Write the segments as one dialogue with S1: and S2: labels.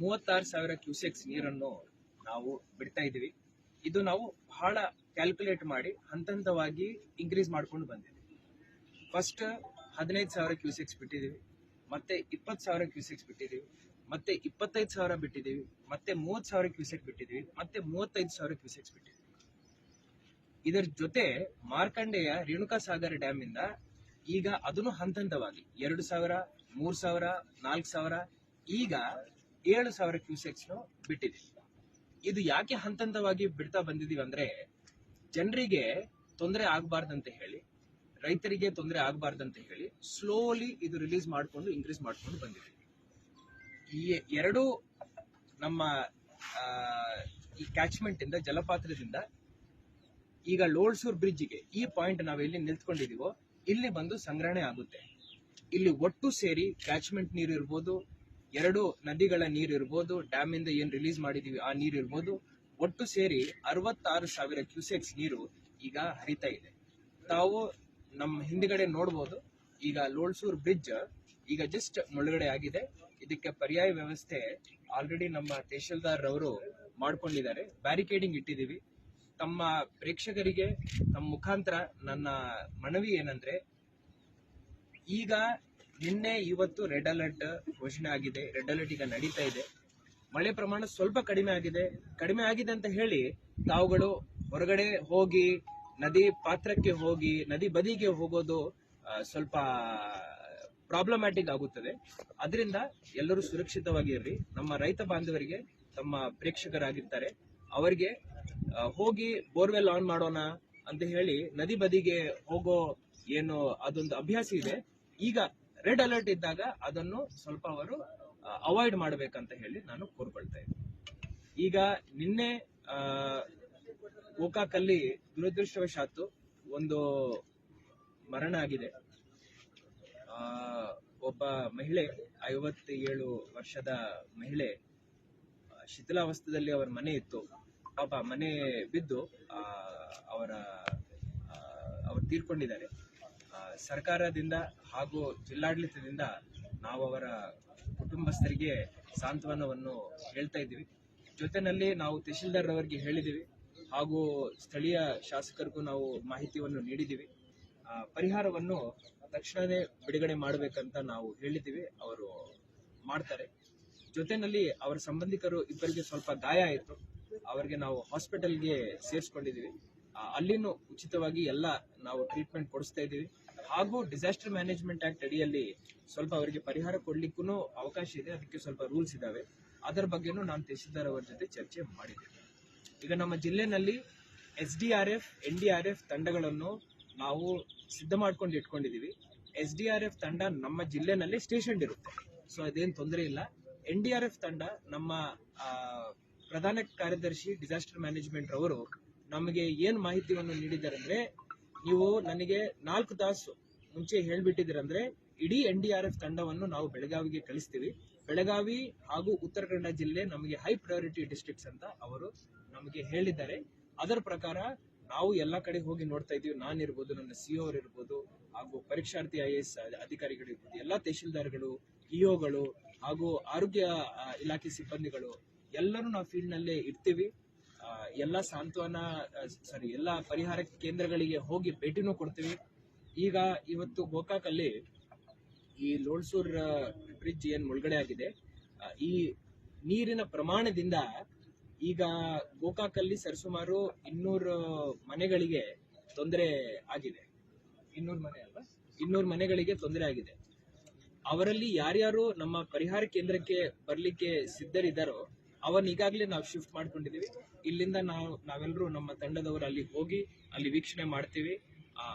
S1: 36,000 cusecs ನೀರನ್ನು ನಾವು ಬಿಡ್ತಾ ಇದ್ದೀವಿ. ಇದು ನಾವು ಬಹಳ ಕ್ಯಾಲ್ಕುಲೇಟ್ ಮಾಡಿ ಹಂತವಾಗಿ ಇನ್ಕ್ರೀಸ್ ಮಾಡ್ಕೊಂಡು ಬಂದಿದ್ದೀವಿ. ಫಸ್ಟ್ 15,000 ಕ್ಯೂಸೆಕ್ಸ್ ಬಿಟ್ಟಿದ್ದೀವಿ, ಮತ್ತೆ 20,000 ಕ್ಯೂಸೆಕ್ಸ್ ಬಿಟ್ಟಿದ್ದೀವಿ, ಮತ್ತೆ 25,000 ಬಿಟ್ಟಿದ್ದೀವಿ, ಮತ್ತೆ 30,000 ಕ್ಯೂಸೆಕ್ ಬಿಟ್ಟಿದ್ದೀವಿ, ಮತ್ತೆ 35,000 ಕ್ಯೂಸೆಕ್ಸ್ ಬಿಟ್ಟಿದ್ದೀವಿ. ಇದರ ಜೊತೆ ಮಾರ್ಕಂಡೇಯ ರೇಣುಕಾ ಸಾಗರ್ ಡ್ಯಾಮ್ ಇಂದ ಈಗ ಅದನ್ನು ಹಂತವಾಗಿ 2,000, 3,000, 4,000, ಈಗ 7,000 ಕ್ಯೂಸೆಕ್ಸ್ ಬಿಟ್ಟಿದ್ದೀವಿ. ಇದು ಯಾಕೆ ಹಂತವಾಗಿ ಬಿಡ್ತಾ ಬಂದಿದೀವಿ ಅಂದ್ರೆ ಜನರಿಗೆ ತೊಂದರೆ ಆಗಬಾರ್ದಂತ ಹೇಳಿ, ರೈತರಿಗೆ ತೊಂದರೆ ಆಗಬಾರ್ದಂತ ಹೇಳಿ ಸ್ಲೋಲಿ ಇದು ರಿಲೀಸ್ ಮಾಡ್ಕೊಂಡು ಇನ್ಕ್ರೀಸ್ ಮಾಡ್ಕೊಂಡು ಬಂದಿದ್ದೀವಿ. ಈ ಎರಡು ನಮ್ಮ ಈ ಕ್ಯಾಚ್ಮೆಂಟ್ ಇಂದ ಜಲಪಾತ್ರದಿಂದ ಈಗ ಲೋಳ್ಸೂರ್ ಬ್ರಿಡ್ಜ್ಗೆ ಈ ಪಾಯಿಂಟ್ ನಾವು ಎಲ್ಲಿ ನಿಂತ್ಕೊಂಡಿದೀವೋ ಇಲ್ಲಿ ಬಂದು ಸಂಗ್ರಹಣೆ ಆಗುತ್ತೆ. ಇಲ್ಲಿ ಒಟ್ಟು ಸೇರಿ ಕ್ಯಾಚ್ಮೆಂಟ್ ನೀರು ಇರ್ಬೋದು, ಎರಡು ನದಿಗಳ ನೀರು ಇರ್ಬೋದು, ಡ್ಯಾಮ್ ಇಂದ ಏನ್ ರಿಲೀಸ್ ಮಾಡಿದೀವಿ ಆ ನೀರು ಇರ್ಬೋದು, ಒಟ್ಟು ಸೇರಿ 66,000 ಕ್ಯೂಸೆಕ್ಸ್ ನೀರು ಈಗ ಹರಿತಾ ಇದೆ. ತಾವು ನಮ್ಮ ಹಿಂದ್ಗಡೆ ನೋಡ್ಬೋದು, ಈಗ ಲೋಳ್ಸೂರ್ ಬ್ರಿಡ್ಜ್ ಈಗ ಜಸ್ಟ್ ಮುಳುಗಡೆ ಆಗಿದೆ. ಇದಕ್ಕೆ ಪರ್ಯಾಯ ವ್ಯವಸ್ಥೆ ಆಲ್ರೆಡಿ ನಮ್ಮ ತಹಶೀಲ್ದಾರ್ ಅವರು ಮಾಡ್ಕೊಂಡಿದ್ದಾರೆ. ಬ್ಯಾರಿಕೇಡಿಂಗ್ ಇಟ್ಟಿದ್ದೀವಿ. ತಮ್ಮ ಪ್ರೇಕ್ಷಕರಿಗೆ ತಮ್ಮ ಮುಖಾಂತರ ನನ್ನ ಮನವಿ ಏನಂದ್ರೆ, ಈಗ ನಿನ್ನೆ ಇವತ್ತು ರೆಡ್ ಅಲರ್ಟ್ ಘೋಷಣೆ ಆಗಿದೆ. ರೆಡ್ ಅಲರ್ಟ್ ಈಗ ನಡೀತಾ ಇದೆ. ಮಳೆ ಪ್ರಮಾಣ ಸ್ವಲ್ಪ ಕಡಿಮೆ ಆಗಿದೆ ಅಂತ ಹೇಳಿ ತಾವುಗಳು ಹೊರಗಡೆ ಹೋಗಿ ನದಿ ಪಾತ್ರಕ್ಕೆ ಹೋಗಿ ನದಿ ಬದಿಗೆ ಹೋಗೋದು ಸ್ವಲ್ಪ ಪ್ರಾಬ್ಲಮ್ಯಾಟಿಕ್ ಆಗುತ್ತದೆ. ಅದರಿಂದ ಎಲ್ಲರೂ ಸುರಕ್ಷಿತವಾಗಿರ್ರಿ. ನಮ್ಮ ರೈತ ಬಾಂಧವರಿಗೆ ತಮ್ಮ ಪ್ರೇಕ್ಷಕರಾಗಿರ್ತಾರೆ, ಅವರಿಗೆ ಹೋಗಿ ಬೋರ್ವೆಲ್ ಆನ್ ಮಾಡೋಣ ಅಂತ ಹೇಳಿ ನದಿ ಬದಿಗೆ ಹೋಗೋ ಏನು ಅದೊಂದು ಅಭ್ಯಾಸ ಇದೆ. ಈಗ ರೆಡ್ ಅಲರ್ಟ್ ಇದ್ದಾಗ ಅದನ್ನು ಸ್ವಲ್ಪ ಅವರು ಅವಾಯ್ಡ್ ಮಾಡಬೇಕಂತ ಹೇಳಿ ನಾನು ಕೋರ್ಕೊಳ್ತಾ ಇದ್ದೀನಿ. ಈಗ ನಿನ್ನೆ ಗೋಕಾಕಲ್ಲಿ ದುರದೃಷ್ಟವಶಾತ್ತು ಒಂದು ಮರಣ ಆಗಿದೆ. ಒಬ್ಬ ಮಹಿಳೆ, 57 ವರ್ಷದ ಮಹಿಳೆ, ಶಿಥಿಲಾವಸ್ಥೆಯಲ್ಲಿ ಅವರ ಮನೆ ಇತ್ತು. ಪಾಪ ಮನೆ ಬಿದ್ದು ಅವರು ತೀರ್ಕೊಂಡಿದ್ದಾರೆ. ಸರ್ಕಾರದಿಂದ ಹಾಗೂ ಜಿಲ್ಲಾಡಳಿತದಿಂದ ನಾವು ಅವರ ಕುಟುಂಬಸ್ಥರಿಗೆ ಸಾಂತ್ವನವನ್ನು ಹೇಳ್ತಾ ಇದ್ದೀವಿ. ಜೊತೆಯಲ್ಲಿ ನಾವು ತಹಶೀಲ್ದಾರ್ ಅವರಿಗೆ ಹೇಳಿದ್ದೀವಿ ಹಾಗೂ ಸ್ಥಳೀಯ ಶಾಸಕರಿಗೂ ನಾವು ಮಾಹಿತಿಯನ್ನು ನೀಡಿದ್ದೀವಿ. ಪರಿಹಾರವನ್ನು ತಕ್ಷಣವೇ ಬಿಡುಗಡೆ ಮಾಡಬೇಕಂತ ನಾವು ಹೇಳಿದ್ದೀವಿ. ಅವರು ಮಾಡ್ತಾರೆ. ಜೊತೆಯಲ್ಲಿ ಅವರ ಸಂಬಂಧಿಕರು ಇಬ್ಬರಿಗೆ ಸ್ವಲ್ಪ ಗಾಯ ಆಯಿತು. ಅವರಿಗೆ ನಾವು ಹಾಸ್ಪಿಟಲ್ಗೆ ಸೇರಿಸ್ಕೊಂಡಿದ್ದೀವಿ. ಅಲ್ಲಿನೂ ಉಚಿತವಾಗಿ ಎಲ್ಲ ನಾವು ಟ್ರೀಟ್ಮೆಂಟ್ ಕೊಡಿಸ್ತಾ ಇದ್ದೀವಿ. ಹಾಗೂ ಡಿಸಾಸ್ಟರ್ ಮ್ಯಾನೇಜ್ಮೆಂಟ್ ಆಕ್ಟ್ ಅಡಿಯಲ್ಲಿ ಸ್ವಲ್ಪ ಅವರಿಗೆ ಪರಿಹಾರ ಕೊಡ್ಲಿಕ್ಕೂ ಅವಕಾಶ ಇದೆ. ಅದಕ್ಕೆ ಸ್ವಲ್ಪ ರೂಲ್ಸ್ ಇದಾವೆ. ಅದರ ಬಗ್ಗೆನೂ ನಾನು ತಹಶೀಲ್ದಾರ್ ಅವರ ಜೊತೆ ಚರ್ಚೆ ಮಾಡಿದ್ದೇನೆ. ಈಗ ನಮ್ಮ ಜಿಲ್ಲೆನಲ್ಲಿ SDRF, NDRF ತಂಡಗಳನ್ನು ನಾವು ಸಿದ್ಧ ಮಾಡ್ಕೊಂಡು ಇಟ್ಕೊಂಡಿದ್ದೀವಿ. SDRF ತಂಡ ನಮ್ಮ ಜಿಲ್ಲೆನಲ್ಲಿ ಸ್ಟೇಷನ್ ಇರುತ್ತೆ, ಸೊ ಅದೇನು ತೊಂದರೆ ಇಲ್ಲ. NDRF ತಂಡ ನಮ್ಮ ಪ್ರಧಾನ ಕಾರ್ಯದರ್ಶಿ ಡಿಸಾಸ್ಟರ್ ಮ್ಯಾನೇಜ್ಮೆಂಟ್ ಅವರು ನಮಗೆ ಏನು ಮಾಹಿತಿಯನ್ನು ನೀಡಿದ್ದಾರೆ ಅಂದ್ರೆ, ನೀವು ನನಗೆ 4 ತಾಸು ಮುಂಚೆ ಹೇಳ್ಬಿಟ್ಟಿದ್ದೀರಂದ್ರೆ ಇಡೀ NDRF ತಂಡವನ್ನು ನಾವು ಬೆಳಗಾವಿಗೆ ಕಳಿಸ್ತೀವಿ. ಬೆಳಗಾವಿ ಹಾಗೂ ಉತ್ತರ ಕನ್ನಡ ಜಿಲ್ಲೆ ನಮಗೆ ಹೈ ಪ್ರಯಾರಿಟಿ ಡಿಸ್ಟ್ರಿಕ್ಟ್ಸ್ ಅಂತ ಅವರು ನಮಗೆ ಹೇಳಿದ್ದಾರೆ. ಅದರ ಪ್ರಕಾರ ನಾವು ಎಲ್ಲ ಕಡೆ ಹೋಗಿ ನೋಡ್ತಾ ಇದ್ದೀವಿ. ನಾನಿರ್ಬೋದು, ನನ್ನ CO ಅವರು ಇರ್ಬೋದು, ಹಾಗೂ ಪರೀಕ್ಷಾರ್ಥಿ IAS ಅಧಿಕಾರಿಗಳಿರ್ಬೋದು, ಎಲ್ಲ ತಹಶೀಲ್ದಾರ್ಗಳು, EOಗಳು ಹಾಗೂ ಆರೋಗ್ಯ ಇಲಾಖೆ ಸಿಬ್ಬಂದಿಗಳು ಎಲ್ಲರೂ ನಾವು ಫೀಲ್ಡ್ ನಲ್ಲೇ ಇರ್ತೀವಿ. ಎಲ್ಲ ಎಲ್ಲ ಪರಿಹಾರ ಕೇಂದ್ರಗಳಿಗೆ ಹೋಗಿ ಭೇಟಿನೂ ಕೊಡ್ತೀವಿ. ಈಗ ಇವತ್ತು ಗೋಕಾಕಲ್ಲಿ ಈ ಲೋಳ್ಸೂರ್ ಬ್ರಿಡ್ಜ್ ಏನ್ ಮುಳುಗಡೆ ಆಗಿದೆ, ಈ ನೀರಿನ ಪ್ರಮಾಣದಿಂದ ಈಗ ಗೋಕಾಕಲ್ಲಿ ಸರಿಸುಮಾರು 200 ಮನೆಗಳಿಗೆ ತೊಂದರೆ ಆಗಿದೆ. 200 ಮನೆಗಳಿಗೆ ತೊಂದರೆ ಆಗಿದೆ. ಅವರಲ್ಲಿ ಯಾರ್ಯಾರು ನಮ್ಮ ಪರಿಹಾರ ಕೇಂದ್ರಕ್ಕೆ ಬರ್ಲಿಕ್ಕೆ ಸಿದ್ಧರಿದ್ದಾರೋ ಅವನ್ನ ಈಗಾಗಲೇ ನಾವು ಶಿಫ್ಟ್ ಮಾಡ್ಕೊಂಡಿದ್ದೀವಿ. ಇಲ್ಲಿಂದ ನಾವೆಲ್ಲರೂ ನಮ್ಮ ತಂಡದವರು ಅಲ್ಲಿ ಹೋಗಿ ಅಲ್ಲಿ ವೀಕ್ಷಣೆ ಮಾಡ್ತೀವಿ.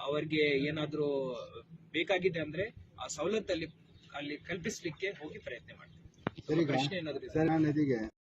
S1: ಅವರಿಗೆ ಏನಾದರೂ ಬೇಕಾಗಿದೆ ಅಂದ್ರೆ ಆ ಸವಲತ್ತಲ್ಲಿ ಅಲ್ಲಿ ಕಲ್ಪಿಸಲಿಕ್ಕೆ ಹೋಗಿ ಪ್ರಯತ್ನ ಮಾಡ್ತೀವಿ. ಪ್ರಶ್ನೆ ಏನಾದರೂ